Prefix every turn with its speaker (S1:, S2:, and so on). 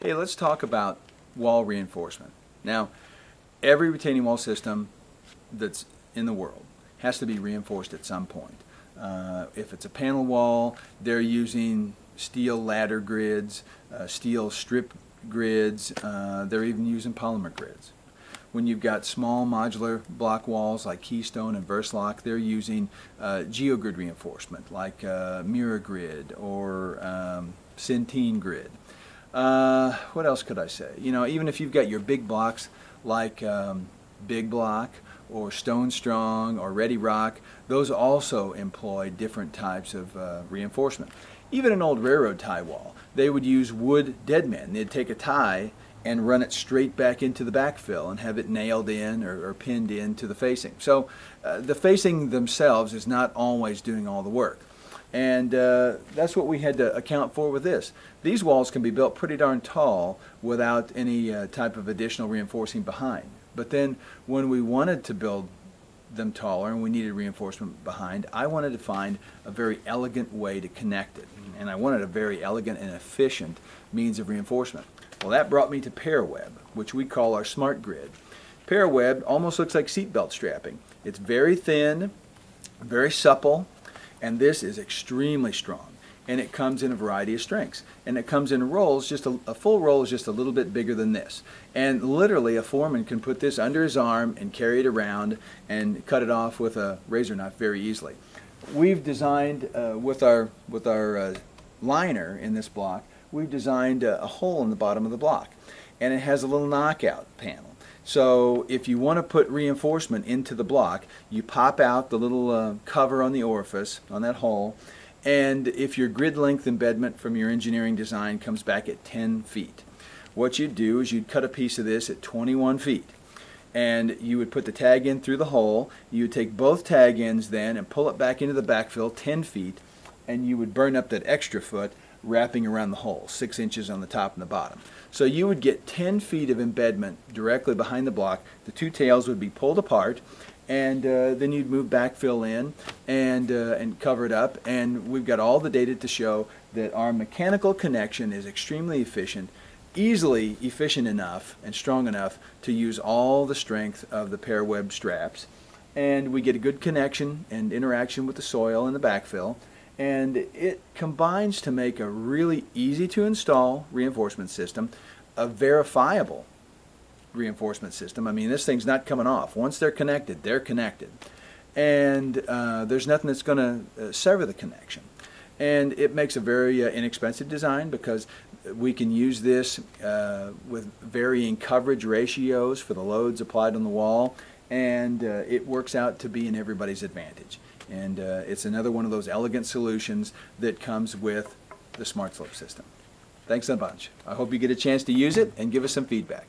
S1: Hey, let's talk about wall reinforcement. Now, every retaining wall system that's in the world has to be reinforced at some point. If it's a panel wall, they're using steel ladder grids, steel strip grids, they're even using polymer grids. When you've got small modular block walls like Keystone and Versalock, they're using geogrid reinforcement like mirror grid or Centene grid. What else could I say? You know, even if you've got your big blocks like Big Block or Stone Strong or Ready Rock, those also employ different types of reinforcement. Even an old railroad tie wall, they would use wood dead men. They'd take a tie and run it straight back into the backfill and have it nailed in or pinned into the facing. So the facing themselves is not always doing all the work. And that's what we had to account for with this. These walls can be built pretty darn tall without any type of additional reinforcing behind. But then when we wanted to build them taller and we needed reinforcement behind, I wanted to find a very elegant way to connect it. And I wanted a very elegant and efficient means of reinforcement. Well, that brought me to Paraweb, which we call our smart grid. Paraweb almost looks like seatbelt strapping. It's very thin, very supple, and this is extremely strong. And it comes in a variety of strengths. And it comes in rolls, just a full roll is just a little bit bigger than this. And literally a foreman can put this under his arm and carry it around and cut it off with a razor knife very easily. We've designed, with our liner in this block, we've designed a hole in the bottom of the block. And it has a little knockout panel. So if you want to put reinforcement into the block, you pop out the little cover on the orifice, on that hole, and if your grid length embedment from your engineering design comes back at 10 feet, what you'd do is you'd cut a piece of this at 21 feet. And you would put the tag in through the hole, you would take both tag ends then and pull it back into the backfill 10 feet, and you would burn up that extra foot wrapping around the hole, 6 inches on the top and the bottom. So you would get 10 feet of embedment directly behind the block. The two tails would be pulled apart, and then you'd move backfill in and cover it up. And we've got all the data to show that our mechanical connection is extremely efficient, easily efficient enough and strong enough to use all the strength of the Paraweb straps. And we get a good connection and interaction with the soil and the backfill. And it combines to make a really easy to install reinforcement system, a verifiable reinforcement system. I mean, this thing's not coming off. Once they're connected, they're connected. And there's nothing that's going to sever the connection. And it makes a very inexpensive design because we can use this with varying coverage ratios for the loads applied on the wall, and it works out to be in everybody's advantage. And it's another one of those elegant solutions that comes with the SmartSlope system. Thanks a bunch. I hope you get a chance to use it and give us some feedback.